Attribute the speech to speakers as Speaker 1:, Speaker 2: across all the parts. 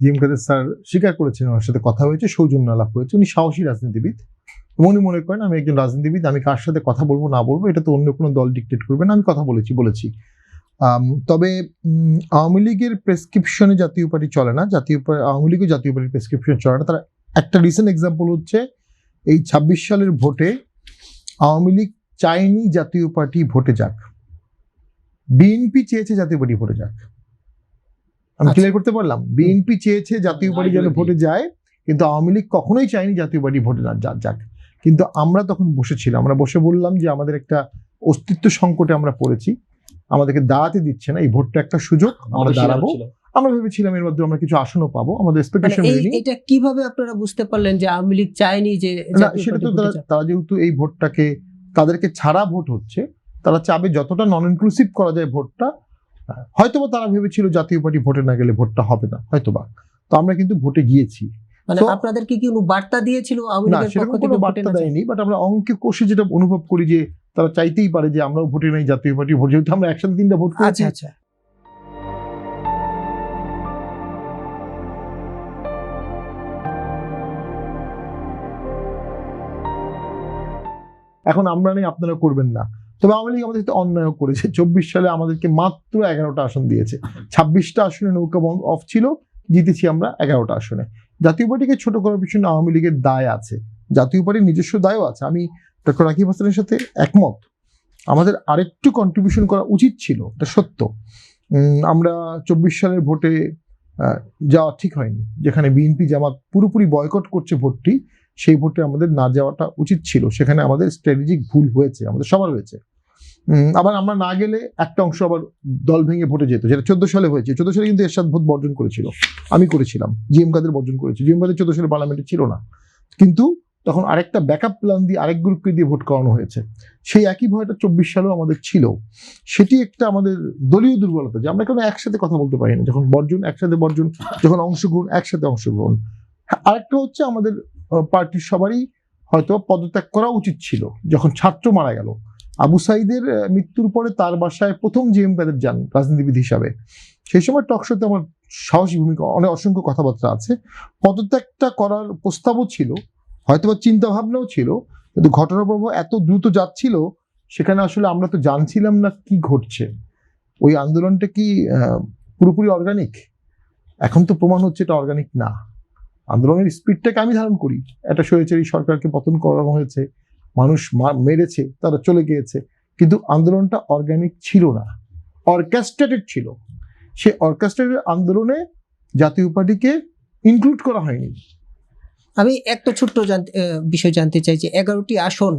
Speaker 1: GM কাদের sir স্বীকার করেছেন ওনার সাথে কথা হয়েছে, সৌজন্য আলাপ হয়েছে। উনি সাহসী রাজনীতিবিদ, উনি মনে করেন আমি একজন রাজনীতিবিদ, আমি কার সাথে কথা বলবো না বলবো এটা তো অন্য কোনো দল ডিক্টেট করবে না, আমি কথা বলেছি। তবে আওয়ামী লীগের প্রেসক্রিপশনে জাতীয় পার্টি চলে না, আওয়ামী লীগও জাতীয় পার্টির প্রেসক্রিপশন চলে না। তারা একটা রিসেন্ট এক্সাম্পল হচ্ছে এই 26 সালের ভোটে আওয়ামী লীগ চায়নি জাতীয় পার্টি ভোটে যাক, বিএনপি চেয়েছে জাতীয় পার্টি ভোটে যাক। আমি ক্লিয়ার করতে পারলাম? বিএনপি চেয়েছে জাতীয় পার্টি যেন ভোটে যায়, কিন্তু আওয়ামী লীগ কখনোই চায়নি জাতীয় পার্টি ভোটে না যাক। কিন্তু আমরা তখন বসেছিলাম, আমরা বসে বললাম যে আমাদের একটা অস্তিত্ব সংকটে আমরা পড়েছি, আমাদেরকে দাঁড়াতে দিচ্ছে না, এই ভোটটা একটা সুযোগ, আমরা দাঁড়াবো। আমরা ভেবেছিলাম এর মধ্যে আমরা কিছু আসনও পাবো, আমাদের এক্সপেকটেশন হয়নি।
Speaker 2: এটা কিভাবে আপনারা বুঝতে পারলেন যে আওয়ামী লীগ চায়নি যে?
Speaker 1: সেটা তো তারা যেহেতু এই ভোটটাকে তাদেরকে ছাড়া ভোট হচ্ছে, তারা চাবে যতটা নন ইনক্লুসিভ করা যায় ভোটটা। হয়তোবা তারা ভেবেছিল জাতীয় পার্টি ভোটে না গেলে ভোটটা হবে না, হয়তোবা। তো আমরা কিন্তু ভোটে গিয়েছি।
Speaker 2: মানে আপনাদেরকে কি কোনো বার্তা দিয়েছিল আওয়ামী লীগের পক্ষ থেকে?
Speaker 1: কোনো বার্তা দেয়নি, বাট আমরা অঙ্কে কষে যেটা অনুভব করি যে তারা চাইতেই পারে যে আমরাও ভোটে নাই, জাতীয় পার্টি ভোট, যেহেতু আমরা একসাথে 3টা ভোট করেছি।
Speaker 2: আচ্ছা।
Speaker 1: এখন আমরা নেই, আপনারা করবেন না। তবে আওয়ামী লীগ আমাদের সাথে অন্যায় করেছে। 24 সালে আমাদেরকে মাত্র 11টা আসন দিয়েছে, 26টা আসনে নৌকা বন্ধ অফ ছিল, জিতেছি আমরা 11টা আসনে। জাতীয় পার্টিকে ছোট করার পিছনে আওয়ামী লীগের দায় আছে, জাতীয় পার্টির নিজস্ব দায়ও আছে। আমি ডক্টর রাকিব হাসানের সাথে একমত, আমাদের আরেকটু কন্ট্রিবিউশন করা উচিত ছিল, এটা সত্য। আমরা 24 সালের ভোটে যাওয়া ঠিক হয়নি, যেখানে বিএনপি জামাত পুরোপুরি বয়কট করছে ভোটটি, সেই ভোটে আমাদের না যাওয়াটা উচিত ছিল। সেখানে আমাদের স্ট্র্যাটেজিক ভুল হয়েছে, আমাদের সবার হয়েছে। আবার আমরা না গেলে একটা অংশ আবার দল ভেঙে ভোটে যেত, যেটা 14 সালে হয়েছে। 14 সালে কিন্তু এরশাদ ভোট বর্জন করেছিল, আমি করেছিলাম, জিএম কাদের বর্জন করেছি। জিএম কাদের 14 সালে পার্লামেন্টে ছিল না, কিন্তু তখন আরেকটা ব্যাকআপ প্ল্যান দিয়ে আরেক গ্রুপকে দিয়ে ভোট করানো হয়েছে। সেই একই ভয়টা 24 সালেও আমাদের ছিল। সেটি একটা আমাদের দলীয় দুর্বলতা, যে আমরা কেন একসাথে কথা বলতে পারি না। যখন বর্জন একসাথে বর্জন, যখন অংশগ্রহণ একসাথে অংশগ্রহণ। আরেকটা হচ্ছে আমাদের পার্টির সবারই হয়তো পদত্যাগ করা উচিত ছিল। যখন ছাত্র মারা গেল, আবু সাইদের মৃত্যুর পরে তার বাসায় প্রথম জিএম কাদের যান রাজনীতিবিদ হিসাবে, সেই সময় টকশোতে আমার সাহসী ভূমিকা, অনেক অসংখ্য কথাবার্তা আছে। পদত্যাগটা করার প্রস্তাবও ছিল, হয়তোবা চিন্তা ভাবনাও ছিল, কিন্তু ঘটনাপ্রবাহ এত দ্রুত যাচ্ছিল, সেখানে আসলে আমরা তো জানছিলাম না কি ঘটছে। ওই আন্দোলনটা কি পুরোপুরি অর্গানিক? এখন তো প্রমাণ হচ্ছে এটা অর্গানিক না। আন্দোলনের স্পিডটাকে আমি ধারণ করি, একটা স্বৈরাচারী সরকারকে পতন করানো হয়েছে, মানুষ মেরেছে, তারা চলে গিয়েছে, কিন্তু আন্দোলনটা অর্গানিক ছিল না, অর্কেস্ট্রেটেড ছিল। সে অর্কেস্ট্রেটেড আন্দোলনে জাতীয় পার্টিকে ইনক্লুড করা হয়নি।
Speaker 2: আমি একটা ছোট্ট বিষয় জানতে চাই যে 11টি আসন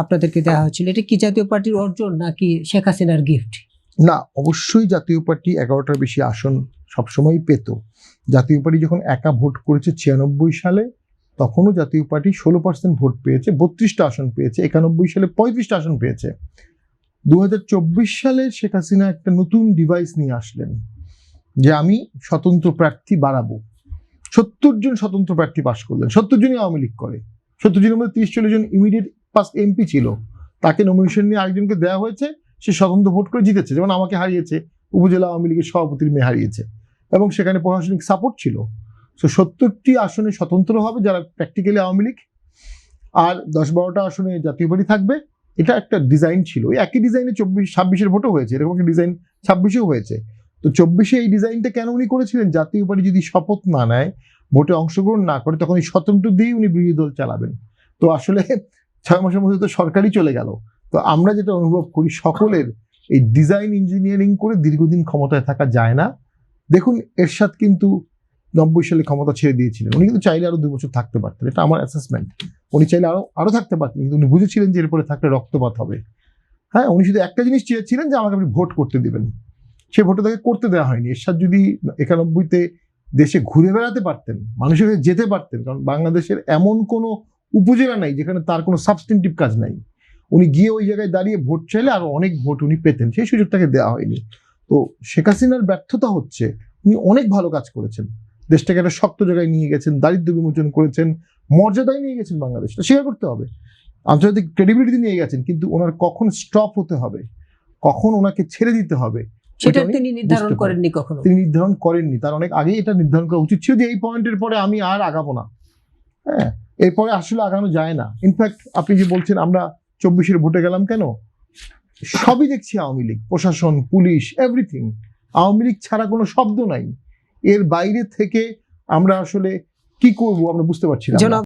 Speaker 2: আপনাদেরকে দেওয়া হয়েছিল, এটা কি জাতীয় পার্টির অর্জন নাকি শেখ হাসিনার গিফট?
Speaker 1: না, অবশ্যই জাতীয় পার্টি 11টার বেশি আসন সবসময় পেত। জাতীয় পার্টি যখন একা ভোট করেছে 96 সালে, তখনও জাতীয় পার্টি 16% ভোট পেয়েছে, 32টা আসন পেয়েছে। 91 সালে 35টা আসন পেয়েছে। 2024 সালে শেখ হাসিনা একটা নতুন ডিভাইস নিয়ে আসলেন, যে আমি স্বতন্ত্র প্রার্থী বাড়াবো। 70 জন স্বতন্ত্র প্রার্থী পাশ করলেন, 70 জনই আওয়ামী লীগ করে। 70 জনের মধ্যে 30-40 জন ইমিডিয়েট পাস এমপি ছিল, তাকে নমিনেশন নিয়ে আরেকজনকে দেওয়া হয়েছে, সে স্বতন্ত্র ভোট করে জিতেছে। যেমন আমাকে হারিয়েছে, উপজেলা আওয়ামী লীগের সভাপতির মেয়ে হারিয়েছে, এবং সেখানে প্রশাসনিক সাপোর্ট ছিল। সো 70টি আসনে স্বতন্ত্র হবে যারা প্র্যাকটিক্যালি আওয়ামী লীগ, আর 10-12টা আসনে জাতীয় পার্টি থাকবে। এটা একটা ডিজাইন ছিল, ওই একই ডিজাইনে 26-এর ভোটও হয়েছে, এরকম একটা ডিজাইন 26-এও হয়েছে। তো 24-এ এই ডিজাইনটা কেন উনি করেছিলেন? জাতীয় পার্টি যদি শপথ না নেয়, ভোটে অংশগ্রহণ না করে, তখন এই স্বতন্ত্র দিয়েই উনি বিরোধী দল চালাবেন। তো আসলে 6 মাসের মধ্যে তো সরকারই চলে গেল। তো আমরা যেটা অনুভব করি, সকলের এই ডিজাইন ইঞ্জিনিয়ারিং করে দীর্ঘদিন ক্ষমতায় থাকা যায় না। দেখুন, এরশাদ কিন্তু 90 সালে ক্ষমতা ছেড়ে দিয়েছিলেন, উনি কিন্তু চাইলে আরো 2 বছর থাকতে পারতেন, এটা আমার অ্যাসেসমেন্ট। উনি চাইলে আরো থাকতে পারতেন, কিন্তু উনি বুঝেছিলেন যে এরপরে থাকলে রক্তপাত হবে। হ্যাঁ, উনি শুধু একটা জিনিস চেয়েছিলেন, যে আমাকে আপনি ভোট করতে দিবেন। সে ভোটটা তাকে করতে দেওয়া হয়নি। এরশাদ যদি 91-তে দেশে ঘুরে বেড়াতে পারতেন, মানুষের কাছে যেতে পারতেন, কারণ বাংলাদেশের এমন কোনো উপজেলা নাই যেখানে তার কোনো সাবস্টেন্টিভ কাজ নাই। উনি গিয়ে ওই জায়গায় দাঁড়িয়ে ভোট চাইলে আরো অনেক ভোট উনি পেতেন, সেই সুযোগ তাকে দেওয়া হয়নি। তো শেখ হাসিনার ব্যর্থতা হচ্ছে, উনি অনেক ভালো কাজ করেছেন, দেশটাকে একটা শক্ত জায়গায় নিয়ে গেছেন, দারিদ্র্য বিমোচন করেছেন, মর্যাদায় নিয়ে গেছেন বাংলাদেশটা, স্বীকার করতে হবে, আন্তর্জাতিক ক্রেডিবিলিটি নিয়ে গেছেন। কিন্তু ওনার কখন স্টপ হতে হবে, কখন ওনাকে ছেড়ে দিতে হবে,
Speaker 2: সেটা
Speaker 1: উনি
Speaker 2: তিনি নির্ধারণ
Speaker 1: বুঝতে পারেন।
Speaker 2: করেননি কখনো।
Speaker 1: তিনি নির্ধারণ করেননি, তার অনেক আগেই এটা নির্ধারণ করা উচিত ছিল যে এই পয়েন্টের পরে আমি আর আগাবো না। হ্যাঁ, এরপরে আসলে আগানো যায় না। ইনফ্যাক্ট আপনি যে বলছেন আমরা 24-এর ভোটে গেলাম কেন, সবই দেখছি আওয়ামী লীগ, প্রশাসন, পুলিশ, এভরিথিং আওয়ামী লীগ ছাড়া কোনো শব্দ নাই। এর বাইরে থেকে আমরা আসলে কি করব আমরা বুঝতে পারছি না।
Speaker 2: জনাব